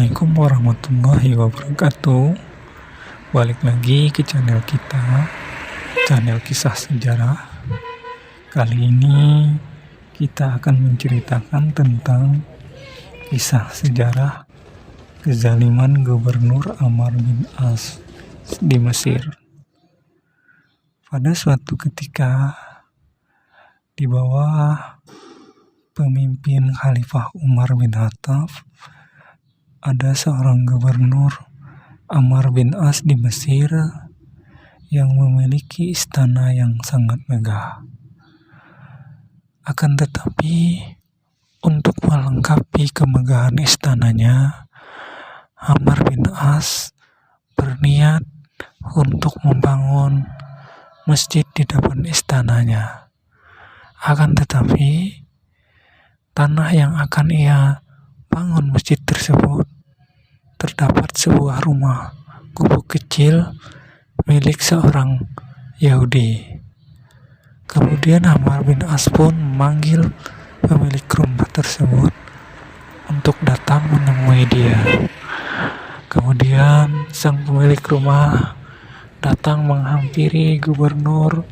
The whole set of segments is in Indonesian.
Assalamualaikum warahmatullahi wabarakatuh. Balik lagi ke channel kita, channel kisah sejarah. Kali ini kita akan menceritakan tentang kisah sejarah kezaliman Gubernur Ammar bin As di Mesir. Pada suatu ketika, di bawah pemimpin Khalifah Umar bin Khattab, ada seorang gubernur Ammar bin As di Mesir yang memiliki istana yang sangat megah. Akan tetapi, untuk melengkapi kemegahan istananya, Ammar bin As berniat untuk membangun masjid di depan istananya. Akan tetapi, tanah yang akan ia bangun masjid tersebut terdapat sebuah rumah gubuk kecil milik seorang Yahudi. Kemudian Ammar bin As pun memanggil pemilik rumah tersebut untuk datang menemui dia. Kemudian sang pemilik rumah datang menghampiri gubernur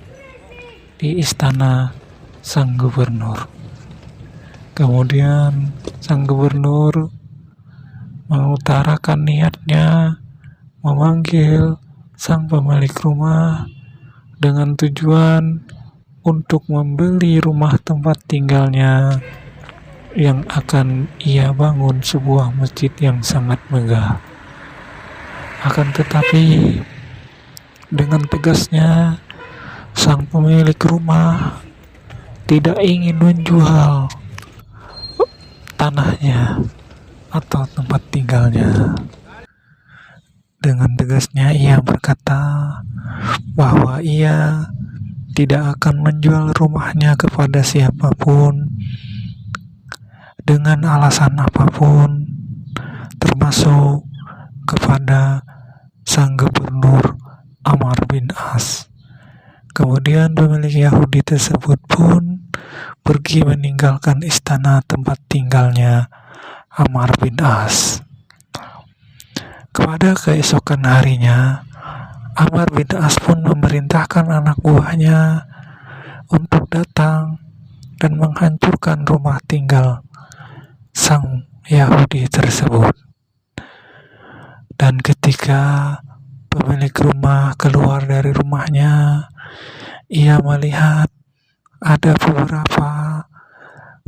di istana sang gubernur. Kemudian sang gubernur mengutarakan niatnya memanggil sang pemilik rumah dengan tujuan untuk membeli rumah tempat tinggalnya yang akan ia bangun sebuah masjid yang sangat megah. Akan tetapi, dengan tegasnya sang pemilik rumah tidak ingin menjual tanahnya atau tempat tinggalnya. Dengan tegasnya ia berkata bahwa ia tidak akan menjual rumahnya kepada siapapun dengan alasan apapun, termasuk kepada sang gubernur Ammar bin As. Kemudian pemilik Yahudi tersebut pun pergi meninggalkan istana tempat tinggalnya Ammar bin As. Pada keesokan harinya, Ammar bin As pun memerintahkan anak buahnya untuk datang dan menghancurkan rumah tinggal sang Yahudi tersebut. Dan ketika pemilik rumah keluar dari rumahnya, ia melihat ada beberapa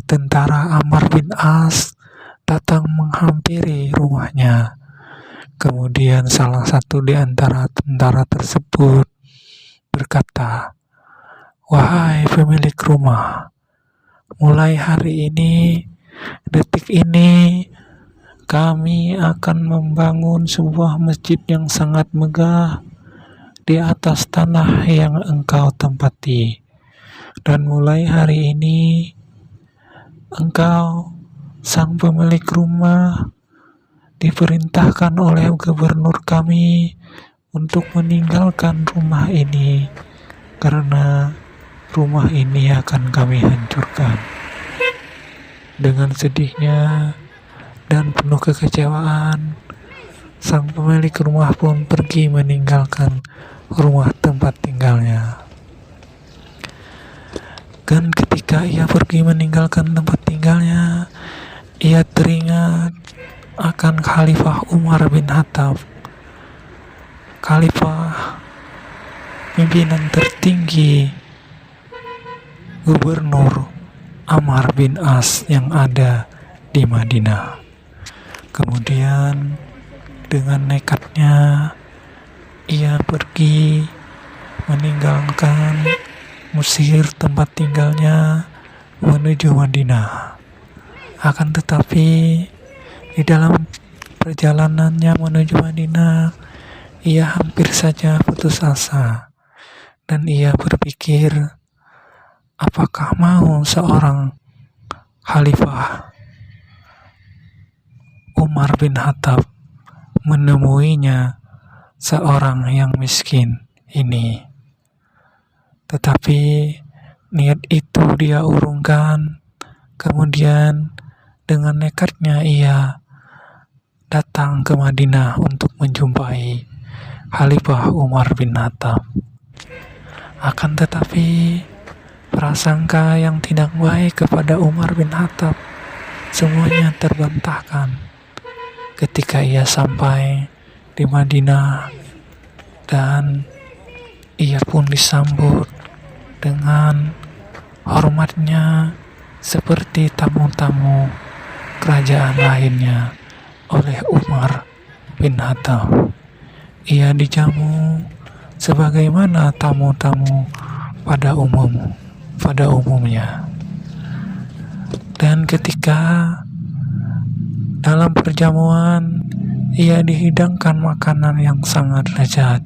tentara Ammar bin As datang menghampiri rumahnya. Kemudian salah satu di antara tentara tersebut berkata, "Wahai pemilik rumah, mulai hari ini, detik ini, kami akan membangun sebuah masjid yang sangat megah di atas tanah yang engkau tempati. Dan mulai hari ini, engkau, sang pemilik rumah, diperintahkan oleh gubernur kami untuk meninggalkan rumah ini, karena rumah ini akan kami hancurkan." Dengan sedihnya dan penuh kekecewaan, sang pemilik rumah pun pergi meninggalkan rumah tempat tinggalnya. Dan ketika ia pergi meninggalkan tempat tinggalnya, ia teringat akan Khalifah Umar bin Khattab, Khalifah pimpinan tertinggi Gubernur Ammar bin As yang ada di Madinah. Kemudian dengan nekatnya ia pergi meninggalkan Mesir tempat tinggalnya menuju Madinah. Akan tetapi di dalam perjalanannya menuju Madinah, ia hampir saja putus asa dan ia berpikir, apakah mau seorang Khalifah Umar bin Khattab menemuinya seorang yang miskin ini. Tetapi niat itu dia urungkan. Kemudian dengan nekatnya ia datang ke Madinah untuk menjumpai Khalifah Umar bin Khattab. Akan tetapi prasangka yang tidak baik kepada Umar bin Khattab semuanya terbantahkan ketika ia sampai di Madinah, dan ia pun disambut dengan hormatnya seperti tamu-tamu kerajaan lainnya oleh Umar bin Khattab. Ia dijamu sebagaimana tamu-tamu pada umumnya. Dan ketika dalam perjamuan ia dihidangkan makanan yang sangat lezat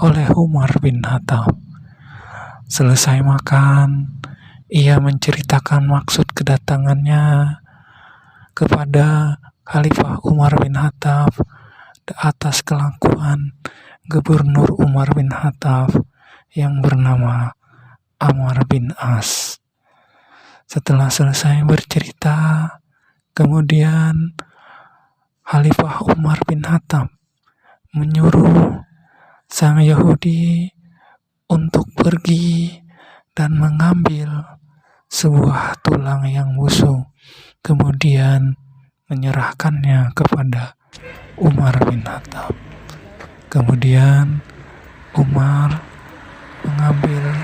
oleh Umar bin Khattab. Selesai makan, ia menceritakan maksud kedatangannya kepada Khalifah Umar bin Khattab atas kelakuan Gubernur Umar bin Khattab yang bernama Amr bin As. Setelah selesai bercerita, kemudian Khalifah Umar bin Khattab menyuruh sang Yahudi untuk pergi dan mengambil sebuah tulang yang busuk, kemudian menyerahkannya kepada Umar bin Khattab. Kemudian Umar mengambil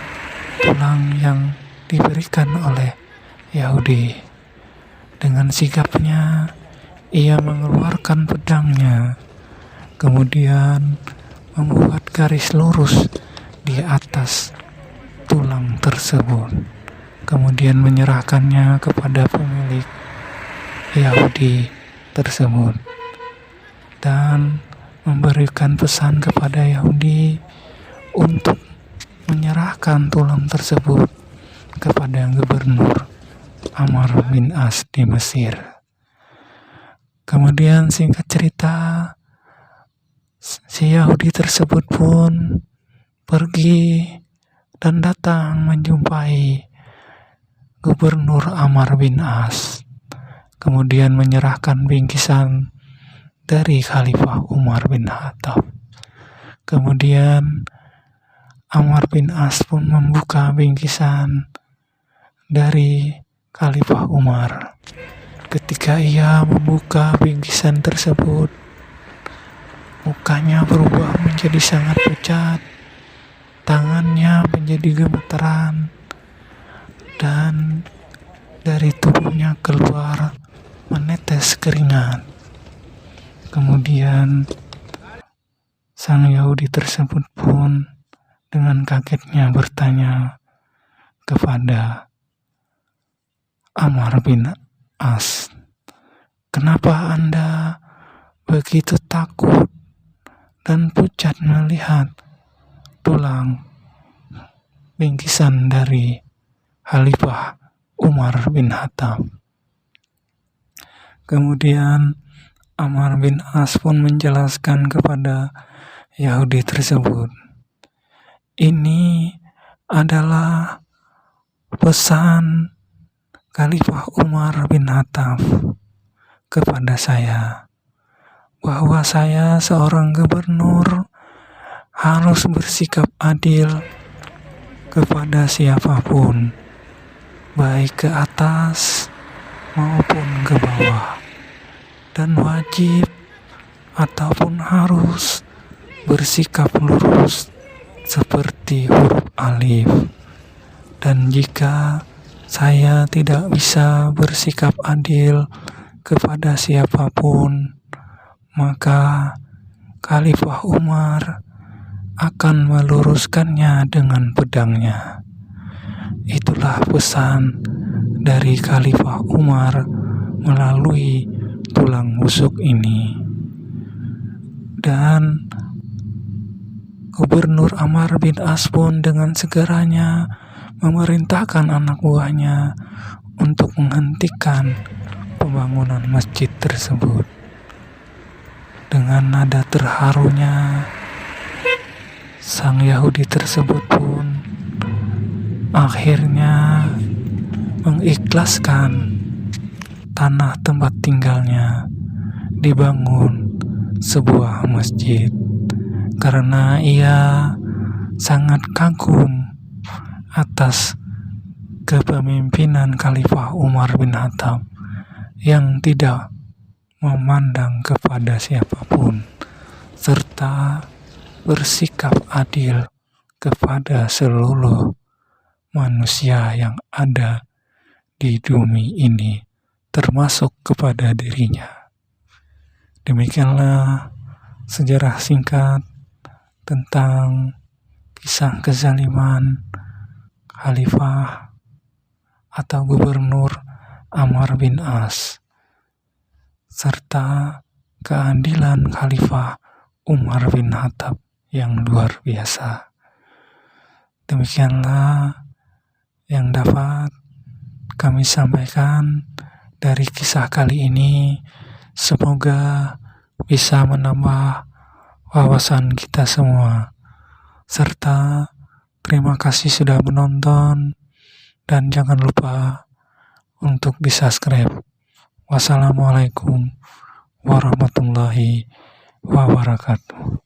tulang yang diberikan oleh Yahudi. Dengan sigapnya ia mengeluarkan pedangnya, kemudian membuat garis lurus di atas tulang tersebut, kemudian menyerahkannya kepada pemilik Yahudi tersebut, dan memberikan pesan kepada Yahudi untuk menyerahkan tulang tersebut kepada Gubernur Amr bin As di Mesir. Kemudian singkat cerita, si Yahudi tersebut pun pergi dan datang menjumpai Gubernur Amr bin As, kemudian menyerahkan bingkisan dari Khalifah Umar bin Khattab. Kemudian Amr bin As pun membuka bingkisan dari Khalifah Umar. Ketika ia membuka bingkisan tersebut, mukanya berubah menjadi sangat pucat, tangannya menjadi gemeteran, dan dari tubuhnya keluar menetes keringat. Kemudian sang Yahudi tersebut pun dengan kagetnya bertanya kepada Amr bin As, "Kenapa Anda begitu takut dan pucat melihat tulang bingkisan dari Khalifah Umar bin Khattab?" Kemudian Amr bin As pun menjelaskan kepada Yahudi tersebut, "Ini adalah pesan Khalifah Umar bin Khattab kepada saya, bahwa saya seorang gubernur harus bersikap adil kepada siapapun, baik ke atas maupun ke bawah, dan wajib ataupun harus bersikap lurus seperti huruf alif. Dan jika saya tidak bisa bersikap adil kepada siapapun, maka Khalifah Umar akan meluruskannya dengan pedangnya." Itulah pesan dari Khalifah Umar melalui tulang busuk ini. Dan Gubernur Amr bin As pun dengan segeranya memerintahkan anak buahnya untuk menghentikan pembangunan masjid tersebut. Dengan nada terharunya, sang Yahudi tersebut pun akhirnya mengikhlaskan tanah tempat tinggalnya dibangun sebuah masjid karena ia sangat kagum atas kepemimpinan Khalifah Umar bin Khattab yang tidak memandang kepada siapapun serta bersikap adil kepada seluruh manusia yang ada di bumi ini, termasuk kepada dirinya. Demikianlah sejarah singkat tentang kisah kezaliman Khalifah atau Gubernur Amr bin As serta keadilan Khalifah Umar bin Khattab yang luar biasa. Demikianlah yang dapat kami sampaikan dari kisah kali ini. Semoga bisa menambah wawasan kita semua. Serta terima kasih sudah menonton dan jangan lupa untuk di-subscribe. Wassalamualaikum warahmatullahi wabarakatuh.